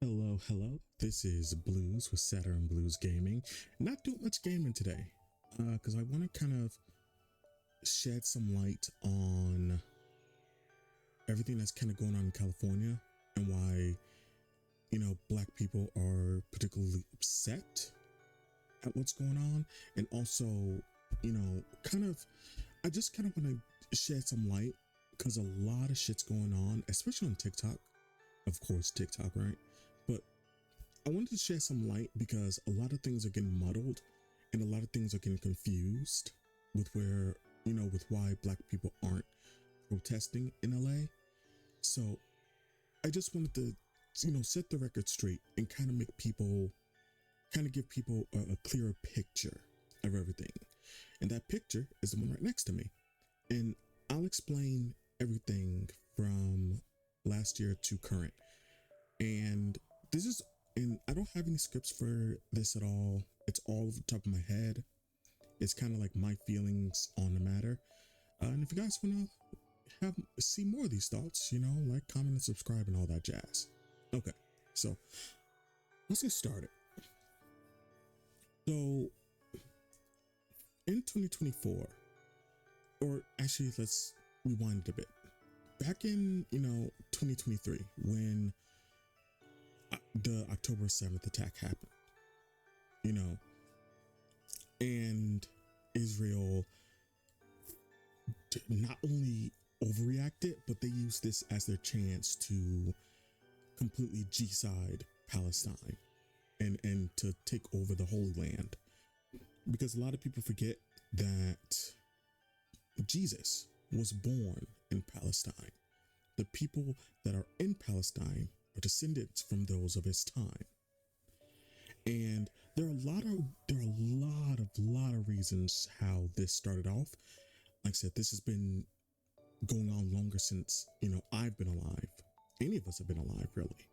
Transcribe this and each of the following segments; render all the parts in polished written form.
Hello, hello. This is Blues with Saturn Blues Gaming. Not doing much gaming today, because I want to kind of shed some light on everything that's kind of going on in California and why, Black people are particularly upset at what's going on. And also, I just kind of want to shed some light because a lot of shit's going on, especially on TikTok. Of course, TikTok, right? But I wanted to shed some light because a lot of things are getting muddled and a lot of things are getting confused with with why Black people aren't protesting in LA. So I just wanted to, set the record straight and kind of give people a clearer picture of everything. And that picture is the one right next to me. And I'll explain everything from last year to current. And I don't have any scripts for this at all. It's all off the top of my head. It's kind of like my feelings on the matter. And if you guys want to see more of these thoughts, like, comment, and subscribe and all that jazz. Okay, so let's get started. So in 2024, or actually let's rewind it a bit. Back in, 2023, when the October 7th attack happened, and Israel not only overreacted, but they used this as their chance to completely G-side Palestine and to take over the Holy Land. Because a lot of people forget that Jesus was born in Palestine. The people that are in Palestine are descendants from those of his time. And there are a lot of reasons how this started off. Like I said, this has been going on longer since, I've been alive. Any of us have been alive, really.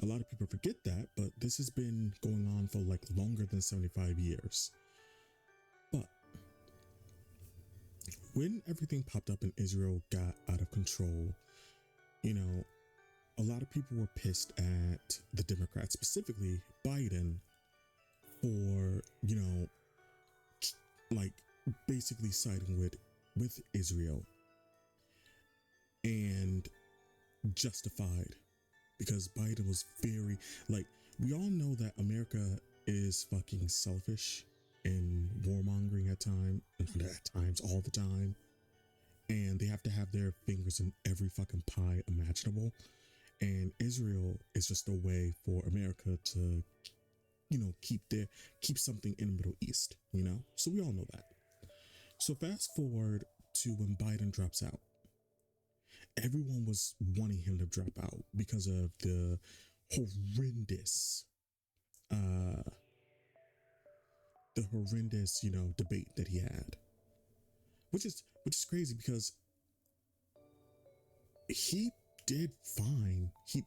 A lot of people forget that, but this has been going on for like longer than 75 years. But when everything popped up and Israel got out of control, a lot of people were pissed at the Democrats, specifically Biden, for, like basically siding with Israel, and justified, because Biden was very, like, we all know that America is fucking selfish and warmongering at times, all the time. And they have to have their fingers in every fucking pie imaginable. And Israel is just a way for America to, keep something in the Middle East, So we all know that. So fast forward to when Biden drops out. Everyone was wanting him to drop out because of the horrendous, debate that he had, which is crazy because he did fine. He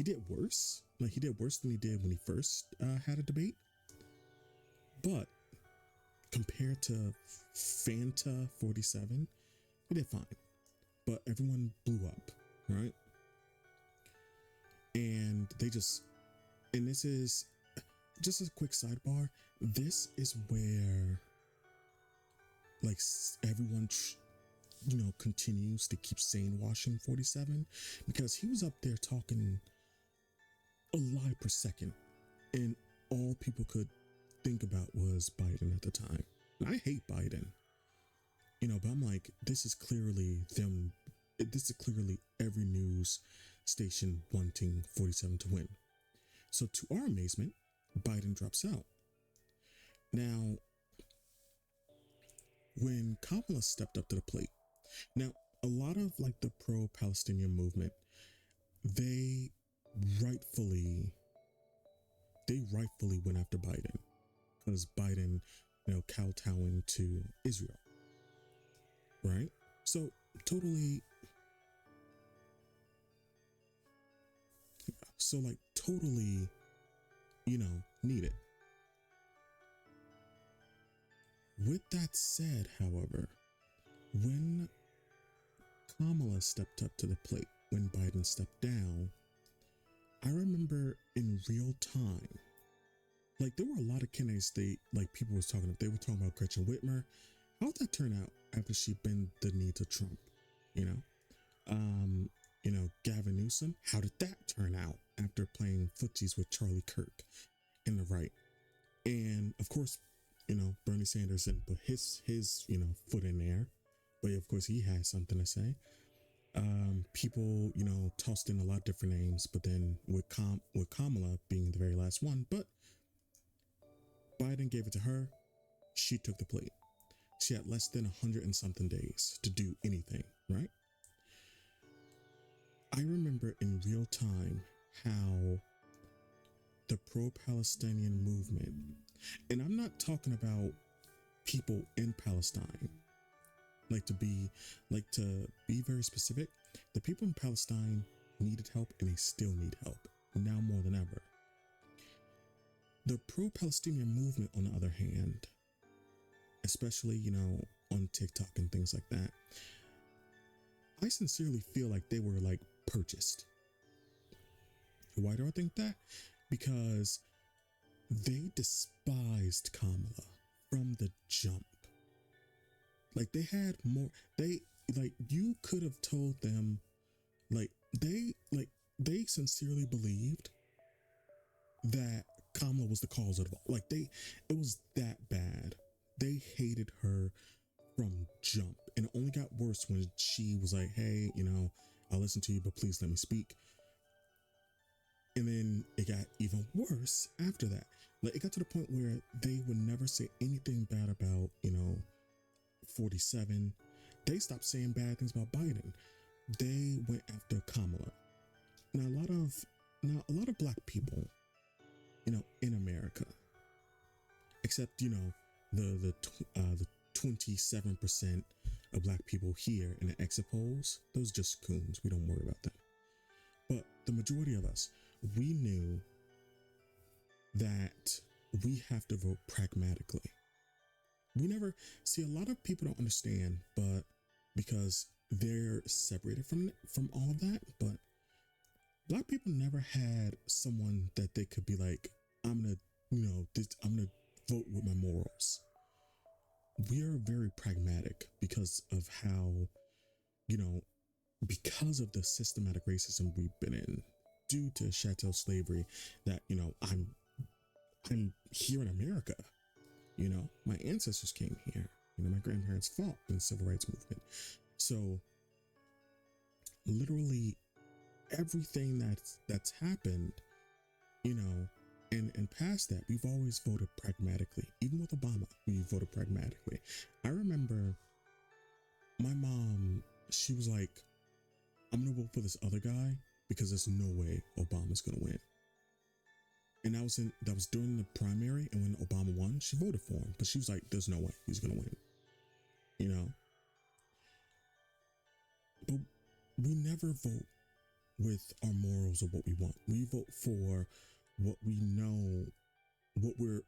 did worse. Like, he did worse than he did when he first had a debate. But compared to Fanta 47, he did fine. But everyone blew up, right? And this is just a quick sidebar. This is where, like, everyone, continues to keep saying washing 47, because he was up there talking a lie per second, and all people could think about was Biden at the time. And I hate Biden, but I'm like, this is clearly every news station wanting 47 to win. So to our amazement, Biden drops out. Now, when Kamala stepped up to the plate, now a lot of like the pro-Palestinian movement, they rightfully went after Biden, because Biden, kowtowing to Israel, right? So totally needed. With that said, however, when Kamala stepped up to the plate, when Biden stepped down, I remember in real time, like there were a lot of candidates people was talking. They were talking about Gretchen Whitmer. How'd that turn out after she bent the knee to Trump? You know, um, Gavin Newsom. How did that turn out after playing footsies with Charlie Kirk in the right? And of course, Bernie Sanders didn't put his foot in there, but of course he had something to say. People tossed in a lot of different names, but then with Kamala being the very last one, but Biden gave it to her. She took the plate. She had less than 100 and something days to do anything, right? I remember in real time how the pro-Palestinian movement, and I'm not talking about people in Palestine, to be very specific, the people in Palestine needed help and they still need help now more than ever. The pro-Palestinian movement, on the other hand, especially, on TikTok and things like that, I sincerely feel like they were purchased. Why do I think that? Because they despised Kamala from the jump. They had more, you could have told them, they sincerely believed that Kamala was the cause of it all. It was that bad. They hated her from jump. And it only got worse when she was like, hey, I'll listen to you, but please let me speak. And then it got even worse after that. It got to the point where they would never say anything bad about, 47. They stopped saying bad things about Biden. They went after Kamala. Now a lot of black people, in America, except the 27% of black people here in the exit polls, those are just coons. We don't worry about them. But the majority of us, we knew that we have to vote pragmatically. We never see, a lot of people don't understand, but because they're separated from all of that, but black people never had someone that they could be like, I'm gonna vote with my morals. We are very pragmatic because of how, because of the systematic racism we've been in due to chattel slavery, that, I'm here in America. My ancestors came here. My grandparents fought in the civil rights movement. So literally everything that's happened, and past that, we've always voted pragmatically. Even with Obama, we voted pragmatically. I remember my mom, she was like, I'm gonna vote for this other guy because there's no way Obama's gonna win. And that was during the primary, and when Obama won, she voted for him. But she was like, there's no way he's gonna win. But we never vote with our morals or what we want. We vote for what we know, what we're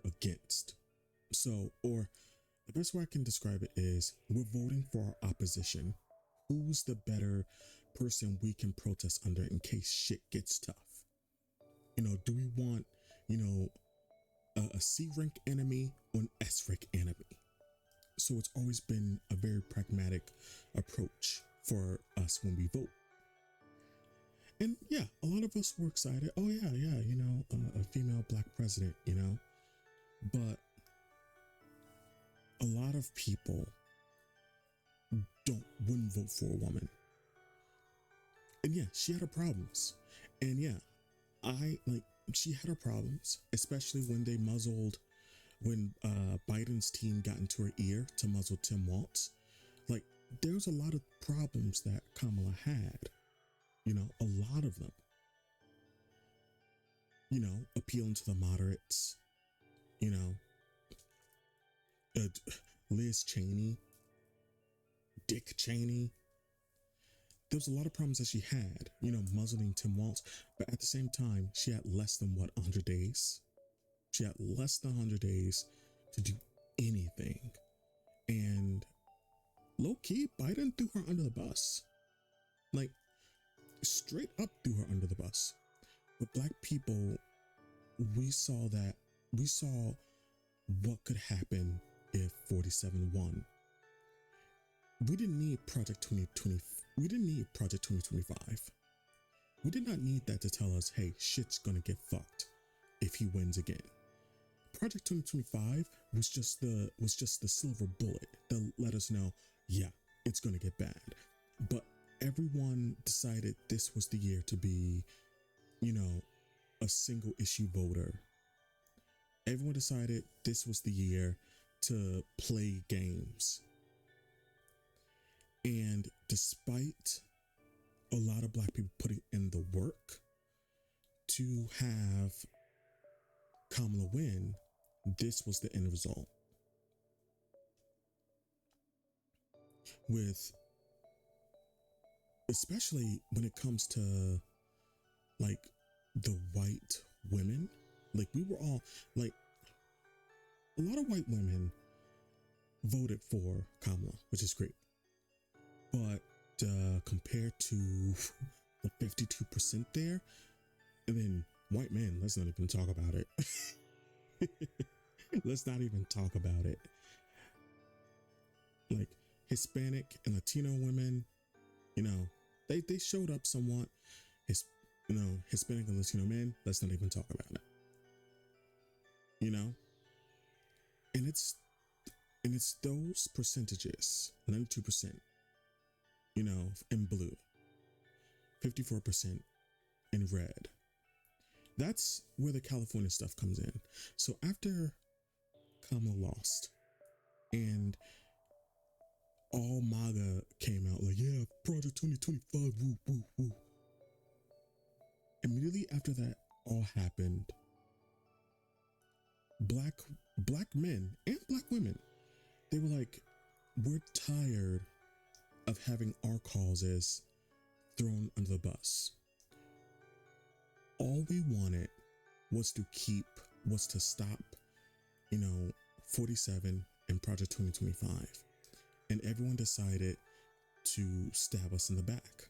against. So, or the best way I can describe it is, we're voting for our opposition. Who's the better person we can protest under in case shit gets tough? Do we want, a C rank enemy or an S rank enemy? So it's always been a very pragmatic approach for us when we vote. And yeah, a lot of us were excited. Oh yeah, a female black president, but a lot of people wouldn't vote for a woman. And yeah, she had her problems. And yeah, she had her problems, especially when Biden's team got into her ear to muzzle Tim Walz. There's a lot of problems that Kamala had, a lot of them, appealing to the moderates, Liz Cheney, Dick Cheney. There was a lot of problems that she had, muzzling Tim Walz, but at the same time, she had less than 100 days. She had less than 100 days to do anything. And low key, Biden threw her under the bus. Straight up threw her under the bus. With black people, we saw that we saw what could happen if 47 won. We didn't need Project 2020. We didn't need Project 2025. We did not need that to tell us, hey, shit's gonna get fucked if he wins again. Project 2025 was just the silver bullet that let us know, yeah, it's gonna get bad. But everyone decided this was the year to be, a single issue voter. Everyone decided this was the year to play games. And despite a lot of black people putting in the work to have Kamala win, this was the end result. With, especially when it comes to like the white women, like we were all like, a lot of white women voted for Kamala, which is great. But compared to the 52% there, and then white men, let's not even talk about it. Let's not even talk about it. Like Hispanic and Latino women, they showed up somewhat. Hispanic and Latino men, let's not even talk about it. And it's those percentages, 92%, in blue, 54% in red. That's where the California stuff comes in. So after Kamala lost and all MAGA came out like, yeah, Project 2025, woo, woo, woo. Immediately after that all happened, black men and black women, they were like, we're tired of having our causes thrown under the bus. All we wanted was to stop, 47 and Project 2025. And everyone decided to stab us in the back.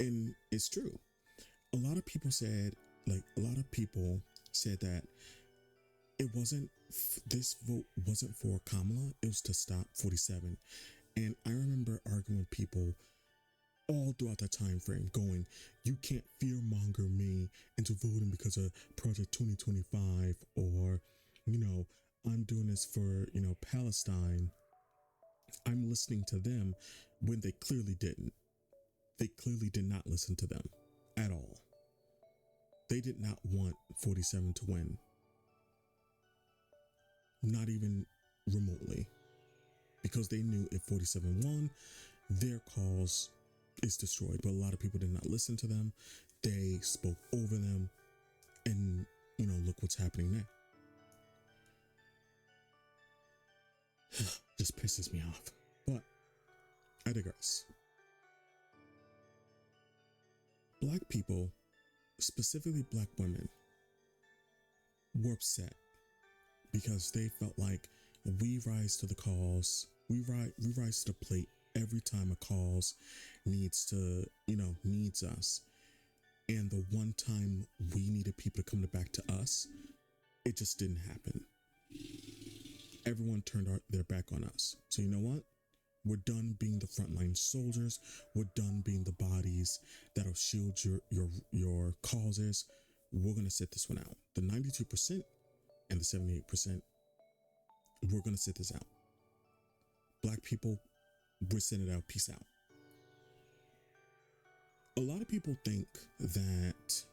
And it's true. A lot of people said that this vote wasn't for Kamala, it was to stop 47. And I remember arguing with people all throughout that time frame going, you can't fearmonger me into voting because of Project 2025, or, I'm doing this for, Palestine. I'm listening to them when they clearly didn't. They clearly did not listen to them at all. They did not want 47 to win. Not even remotely. Because they knew if 47 won, their cause is destroyed. But a lot of people did not listen to them. They spoke over them. And, look what's happening now. Just pisses me off. But I digress. Black people, specifically black women, were upset because they felt like we rise to the cause. We rise to the plate every time a cause needs us. And the one time we needed people to come back to us, it just didn't happen. Everyone turned their back on us. So you know what? We're done being the frontline soldiers. We're done being the bodies that'll shield your causes. We're going to sit this one out. The 92% and the 78%, we're going to sit this out. Black people, we're sitting it out. Peace out. A lot of people think that,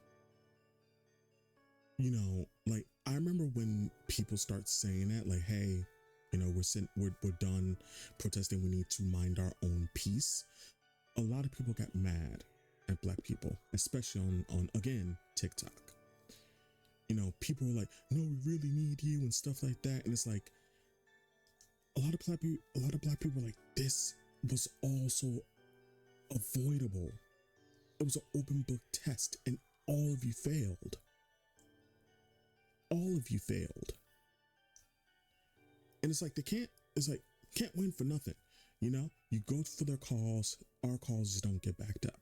I remember when people start saying that, like, hey, we're done protesting. We need to mind our own peace. A lot of people got mad at black people, especially on again, TikTok. People were like, no, we really need you and stuff like that. And it's like, a lot of black people were like, this was also avoidable. It was an open book test and all of you failed. All of you failed. And it's like, can't win for nothing. You go for their cause, our causes don't get backed up.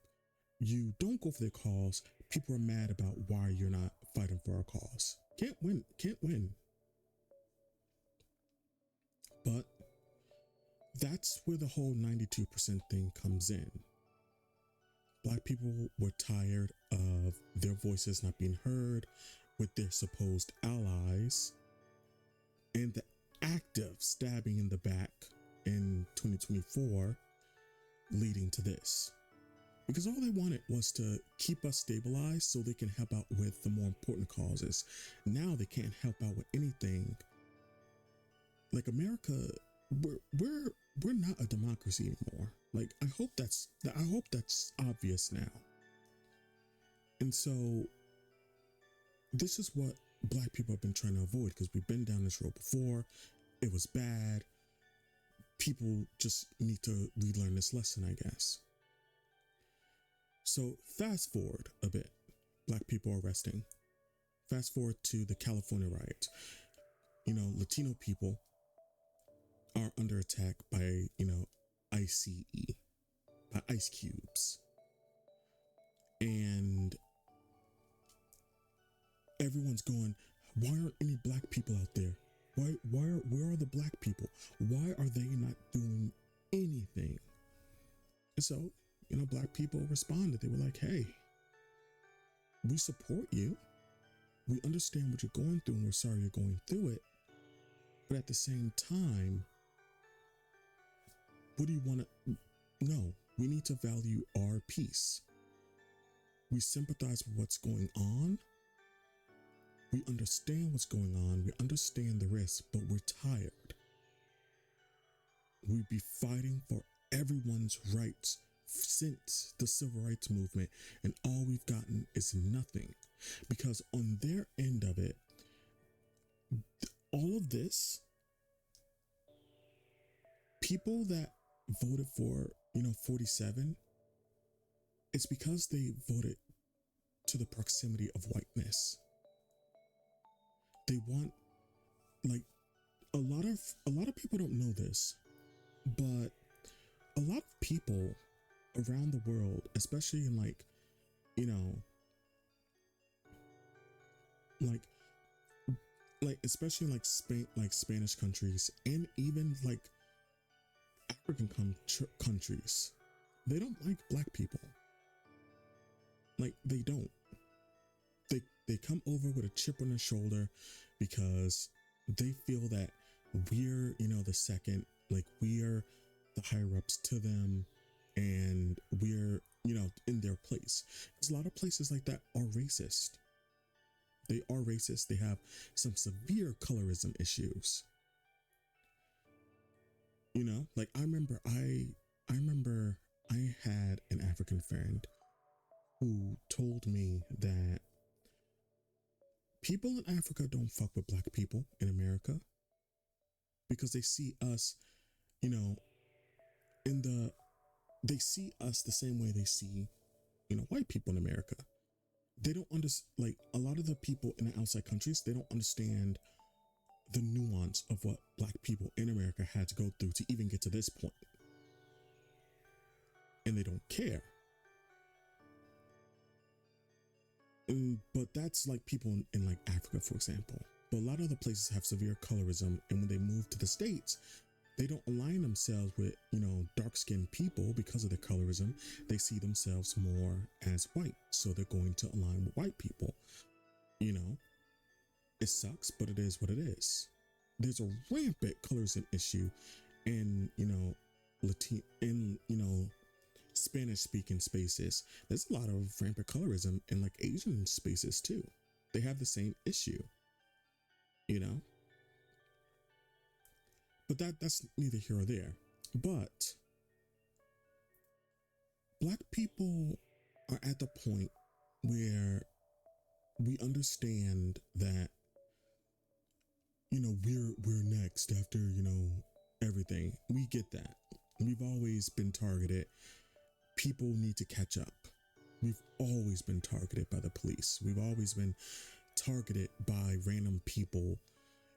You don't go for their cause, people are mad about why you're not fighting for our cause. Can't win. But that's where the whole 92% thing comes in. Black people were tired of their voices not being heard with their supposed allies and the active stabbing in the back in 2024 leading to this. Because all they wanted was to keep us stabilized so they can help out with the more important causes. Now they can't help out with anything. Like America, we're not a democracy anymore. Like I hope that's obvious now. And so this is what Black people have been trying to avoid, because we've been down this road before. It was bad. People just need to relearn this lesson, I guess. So fast forward a bit. Black people arresting. Fast forward to the California riots. Latino people are under attack by, ICE, by ice cubes. And everyone's going, why aren't any Black people out there? Where are the Black people? Why are they not doing anything? And so, Black people responded. They were like, hey, we support you. We understand what you're going through, and we're sorry you're going through it. But at the same time, what do you want to? No, we need to value our peace. We sympathize with what's going on. We understand what's going on. We understand the risk, but we're tired. We'd be fighting for everyone's rights since the civil rights movement, and all we've gotten is nothing. Because on their end of it, all of this, people that voted for, 47, it's because they voted to the proximity of whiteness. They want, like, a lot of people don't know this, but a lot of people around the world, especially in especially in Spain, Spanish countries, and even African countries, they don't like Black people. They don't. They come over with a chip on their shoulder because they feel that we're, the second, we're the higher ups to them, and we're, in their place. Because a lot of places like that are racist. They are racist. They have some severe colorism issues. I remember I had an African friend who told me that people in Africa don't fuck with Black people in America because they see us, they see us the same way they see, white people in America. They don't understand, a lot of the people in the outside countries, they don't understand the nuance of what Black people in America had to go through to even get to this point. And they don't care. But that's people in Africa, for example. But a lot of other places have severe colorism, and when they move to the States, they don't align themselves with, dark-skinned people because of their colorism. They see themselves more as white, so they're going to align with white people. It sucks, but it is what it is. There's a rampant colorism issue in, Spanish-speaking spaces. There's a lot of rampant colorism in Asian spaces too. They have the same issue, But that's neither here or there. But Black people are at the point where we understand that, we're next after, everything. We get that. We've always been targeted. People need to catch up. We've always been targeted by the police. We've always been targeted by random people,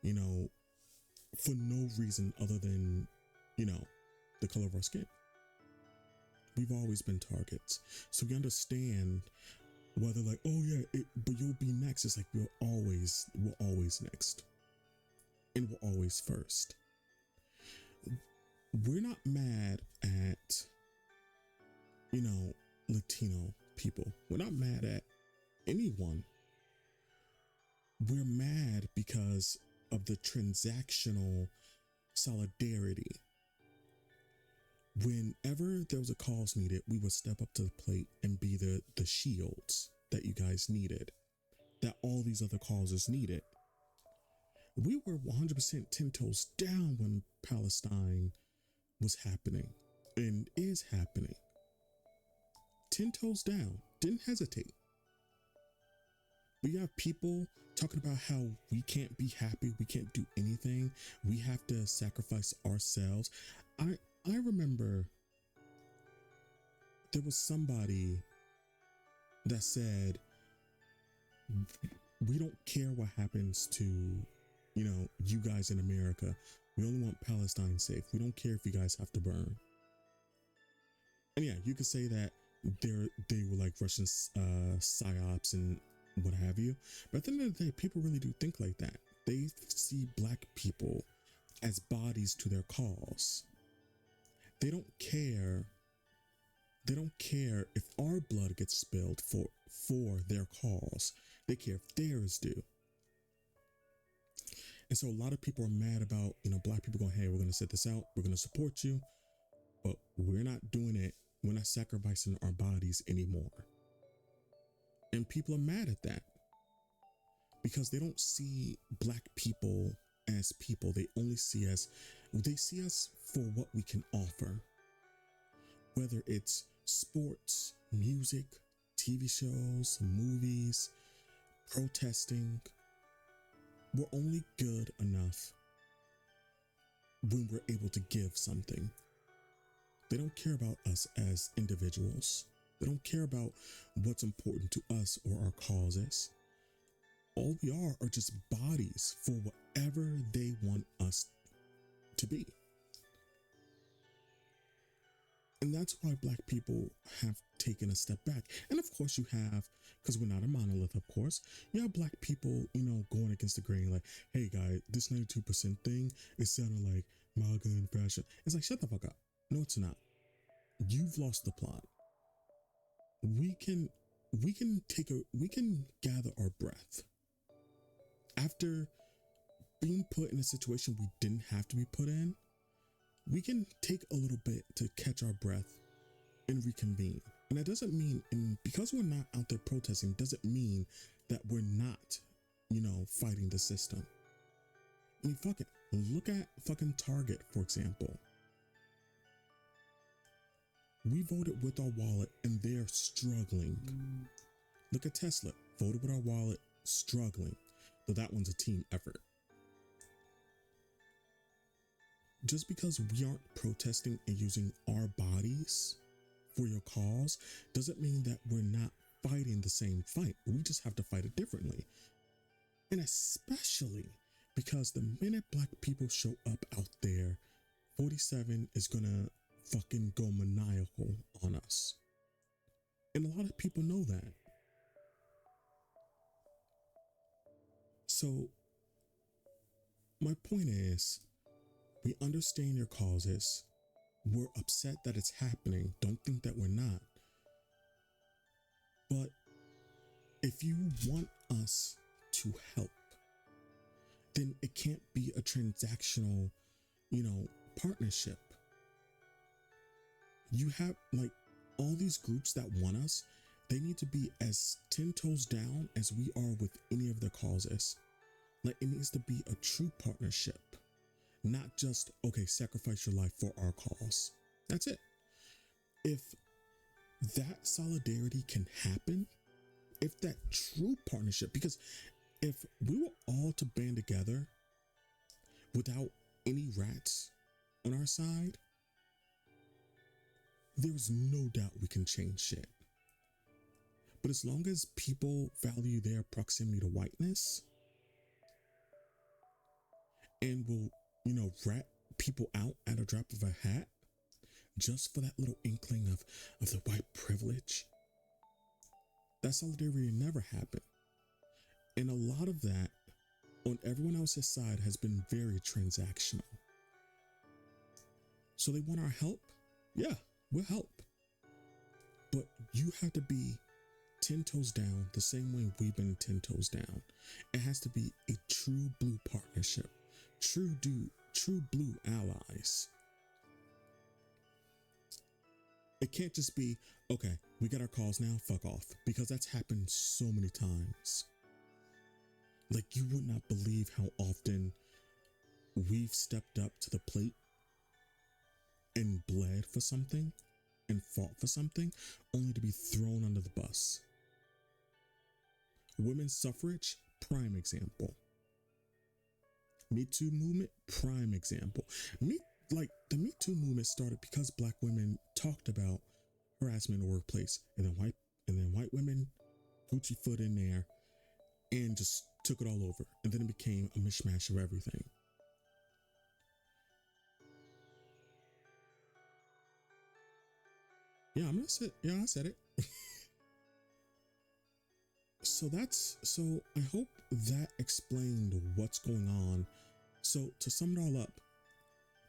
for no reason other than, the color of our skin. We've always been targets. So we understand whether like, oh yeah, but you'll be next. It's like we're always next. And we're always first. We're not mad at, Latino people. We're not mad at anyone. We're mad because of the transactional solidarity. Whenever there was a cause needed, we would step up to the plate and be the shields that you guys needed, that all these other causes needed. We were 100% 10 toes down when Palestine was happening and is happening. 10 toes down, didn't hesitate. We have people talking about how we can't be happy, we can't do anything, we have to sacrifice ourselves. I remember there was somebody that said, we don't care what happens to, you guys in America. We only want Palestine safe. We don't care if you guys have to burn. And yeah, you could say that they were like Russian psyops and what have you. But at the end of the day, people really do think like that. They see Black people as bodies to their cause. They don't care. They don't care if our blood gets spilled for their cause. They care if theirs do. And so a lot of people are mad about, Black people going, hey, we're going to set this out. We're going to support you. But we're not doing it. We're not sacrificing our bodies anymore. And people are mad at that because they don't see Black people as people. They only see us for what we can offer. Whether it's sports, music, TV shows, movies, protesting, we're only good enough when we're able to give something. They don't care about us as individuals. They don't care about what's important to us or our causes. All we are just bodies for whatever they want us to be. And that's why Black people have taken a step back. And of course you have, because we're not a monolith, of course, you have Black people, going against the grain, like, hey guys, this 92% thing is sounding like MAGA and fashion. It's like, shut the fuck up. No, it's not. You've lost the plot. We can gather our breath. After being put in a situation we didn't have to be put in, we can take a little bit to catch our breath and reconvene. And that doesn't mean, and because we're not out there protesting, doesn't mean that we're not, fighting the system. I mean, fuck it. Look at fucking Target, for example. We voted with our wallet and they're struggling. Look at Tesla. Voted with our wallet, struggling. But that one's a team effort. Just because we aren't protesting and using our bodies for your cause doesn't mean that we're not fighting the same fight. We just have to fight it differently. And especially because the minute Black people show up out there, 47 is gonna fucking go maniacal on us. And a lot of people know that. So my point is, we understand your causes. We're upset that it's happening. Don't think that we're not. But if you want us to help, then it can't be a transactional, partnership. You have like all these groups that want us, they need to be as 10 toes down as we are with any of their causes. Like it needs to be a true partnership, not just, okay, sacrifice your life for our cause. That's it. If that solidarity can happen, if that true partnership, because if we were all to band together without any rats on our side, there's no doubt we can change shit. But as long as people value their proximity to whiteness and will, rat people out at a drop of a hat, just for that little inkling of the white privilege. That solidarity never happened. And a lot of that on everyone else's side has been very transactional. So they want our help? Yeah, we'll help. But you have to be 10 toes down the same way we've been 10 toes down. It has to be a true blue partnership, true blue allies. It can't just be, okay, we got our calls now, fuck off, because that's happened so many times. Like, you would not believe how often we've stepped up to the plate and bled for something and fought for something only to be thrown under the bus. Women's suffrage, prime example. Me Too movement, prime example. The Me Too movement started because Black women talked about harassment in the workplace, and then white women Gucci foot in there and just took it all over, and then it became a mishmash of everything. Yeah, I said it. So I hope that explained what's going on. So to sum it all up,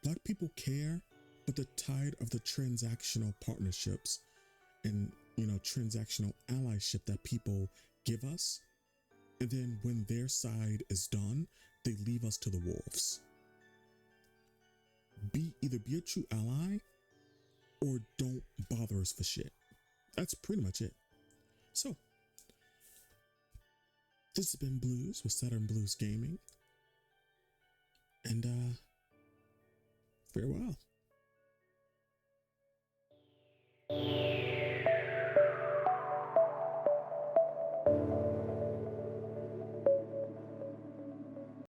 Black people care, but the tide of the transactional partnerships and, transactional allyship that people give us, and then when their side is done, they leave us to the wolves. Either be a true ally or don't bother us for shit. That's pretty much it. So, this has been Blues with Saturn Blues Gaming. And farewell.